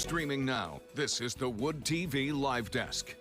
Streaming now, this is the Wood TV Live Desk.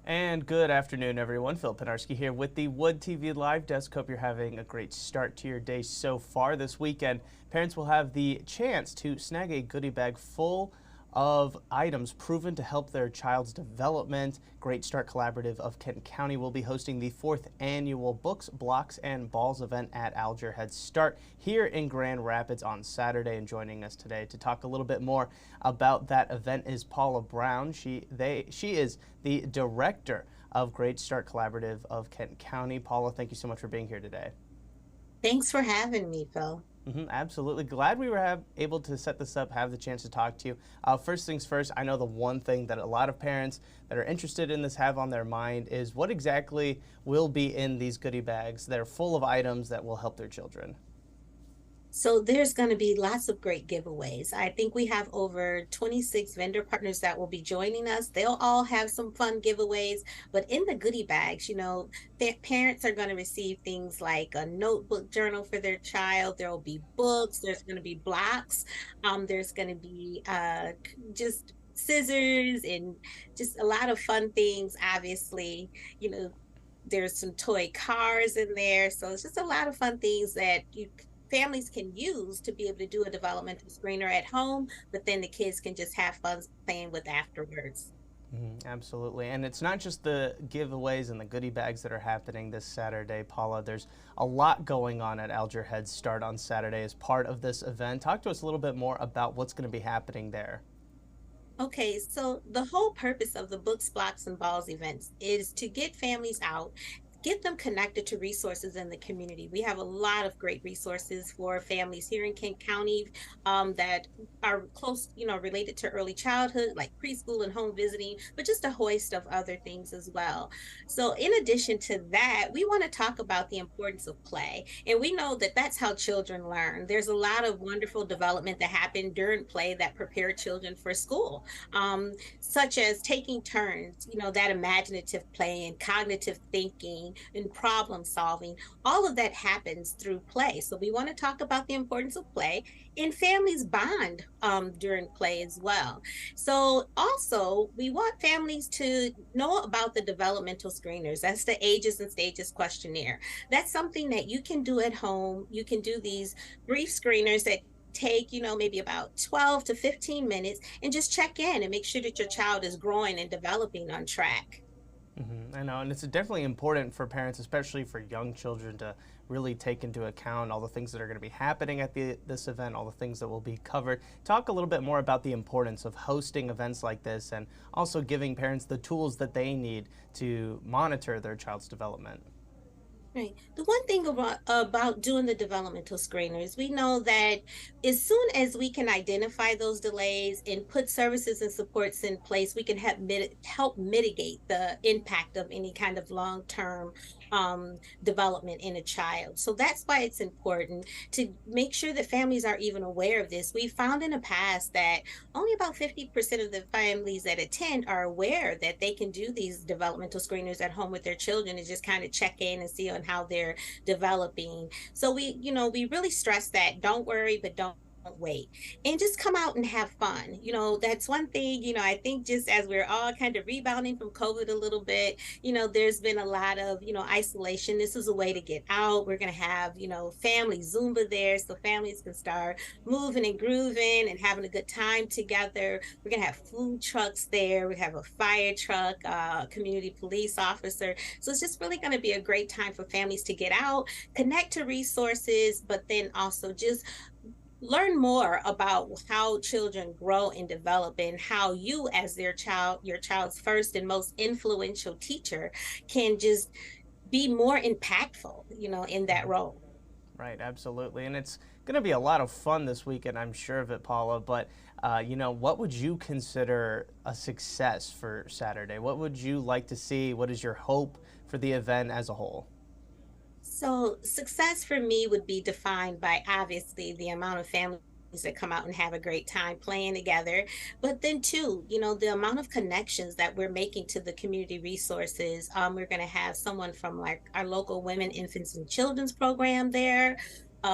And good afternoon, everyone. Phil Penarski here with the Wood TV Live Desk. Hope you're having a great start to your day so far. This weekend, parents will have the chance to snag a goodie bag full of items proven to help their child's development. Great Start Collaborative of Kenton County will be hosting the 4th annual Books, Blocks, and Balls event at Alger Head Start here in Grand Rapids on Saturday. And joining us today to talk a little bit more about that event is Paula Brown. She is the director of Great Start Collaborative of Kenton County. Paula, thank you so much for being here today. Thanks for having me, Phil. Absolutely. Glad we were able to set this up, have the chance to talk to you. First things first, I know the one thing that a lot of parents that are interested in this have on their mind is what exactly will be in these goodie bags that are full of items that will help their children. So there's going to be lots of great giveaways. I think we have over 26 vendor partners that will be joining us. They'll all have some fun giveaways, but in the goodie bags, parents are going to receive things like a notebook journal for their child. There will be books. There's going to be blocks. There's going to be just scissors and just a lot of fun things. Obviously, there's some toy cars in there. So it's just a lot of fun things that families can use to be able to do a developmental screener at home, but then the kids can just have fun playing with afterwards. Absolutely. And it's not just the giveaways and the goodie bags that are happening this Saturday, Paula. There's a lot going on at Alger Head Start on Saturday as part of this event. Talk to us a little bit more about what's going to be happening there. Okay, so the whole purpose of the Books, Blocks, and Balls events is to get families out, get them connected to resources in the community. We have a lot of great resources for families here in Kent County that are close, related to early childhood, like preschool and home visiting, but just a host of other things as well. So in addition to that, we want to talk about the importance of play. And we know that that's how children learn. There's a lot of wonderful development that happened during play that prepare children for school, such as taking turns, that imaginative play and cognitive thinking and problem solving. All of that happens through play. So we want to talk about the importance of play, and families bond during play as well. So also we want families to know about the developmental screeners. That's the ages and stages questionnaire. That's something that you can do at home. You can do these brief screeners that take maybe about 12 to 15 minutes and just check in and make sure that your child is growing and developing on track. I know, and it's definitely important for parents, especially for young children, to really take into account all the things that are going to be happening at this event, all the things that will be covered. Talk a little bit more about the importance of hosting events like this and also giving parents the tools that they need to monitor their child's development. Right. The one thing about doing the developmental screeners, we know that as soon as we can identify those delays and put services and supports in place, we can help mitigate the impact of any kind of long-term development in a child. So that's why it's important to make sure that families are even aware of this. We found in the past that only about 50% of the families that attend are aware that they can do these developmental screeners at home with their children and just kind of check in and see on how they're developing. So we really stress that don't worry, but don't wait, and just come out and have fun. That's one thing. I think just as we're all kind of rebounding from COVID a little bit, there's been a lot of isolation. This is a way to get out. We're going to have family Zumba there, so families can start moving and grooving and having a good time together. We're going to have food trucks there. We have a fire truck, community police officer. So it's just really going to be a great time for families to get out, connect to resources, but then also just learn more about how children grow and develop, and how you, as your child's first and most influential teacher, can just be more impactful, in that role. Right, absolutely. And it's going to be a lot of fun this weekend, I'm sure of it, Paula. But, what would you consider a success for Saturday? What would you like to see? What is your hope for the event as a whole? So success for me would be defined by obviously the amount of families that come out and have a great time playing together, but then too, the amount of connections that we're making to the community resources. We're going to have someone from like our local women, infants, and children's program there.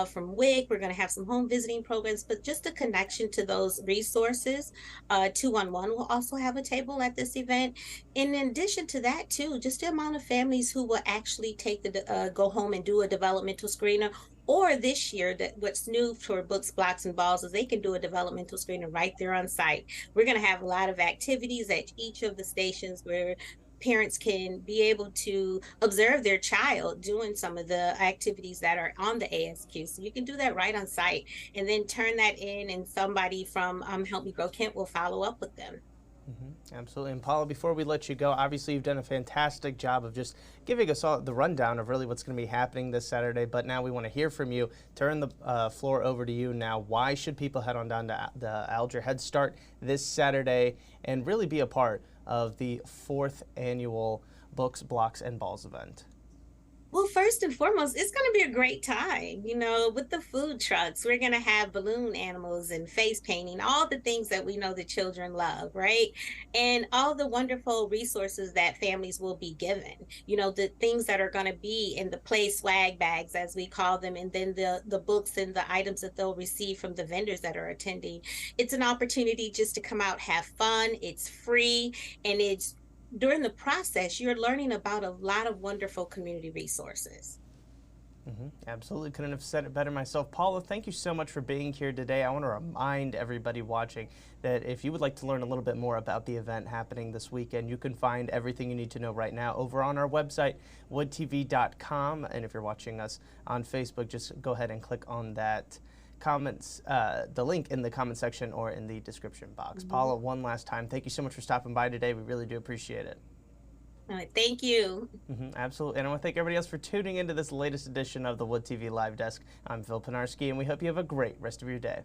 from WIC. We're going to have some home visiting programs, but just a connection to those resources. 211 will also have a table at this event. In addition to that, too, just the amount of families who will actually take go home and do a developmental screener. Or this year, that what's new for Books, Blocks, and Balls is they can do a developmental screener right there on site. We're going to have a lot of activities at each of the stations where parents can be able to observe their child doing some of the activities that are on the ASQ. So you can do that right on site and then turn that in, and somebody from Help Me Grow Kent will follow up with them. Absolutely. And Paula, before we let you go, obviously you've done a fantastic job of just giving us all the rundown of really what's going to be happening this Saturday. But now we want to hear from you. Turn the floor over to you now. Why should people head on down to the Alger Head Start this Saturday and really be a part of the 4th annual Books, Blocks, and Balls event? Well, first and foremost, it's going to be a great time, with the food trucks. We're going to have balloon animals and face painting, all the things that we know the children love, right? And all the wonderful resources that families will be given, the things that are going to be in the play swag bags, as we call them, and then the books and the items that they'll receive from the vendors that are attending. It's an opportunity just to come out, have fun. It's free, and during the process, you're learning about a lot of wonderful community resources. Absolutely. Couldn't have said it better myself. Paula, thank you so much for being here today. I want to remind everybody watching that if you would like to learn a little bit more about the event happening this weekend, you can find everything you need to know right now over on our website, woodtv.com. And if you're watching us on Facebook, just go ahead and click on that the link in the comment section or in the description box. Paula, one last time, thank you so much for stopping by today. We really do appreciate it. All right, thank you. Absolutely. And I want to thank everybody else for tuning into this latest edition of the Wood TV Live Desk. I'm Phil Pinarski, and we hope you have a great rest of your day.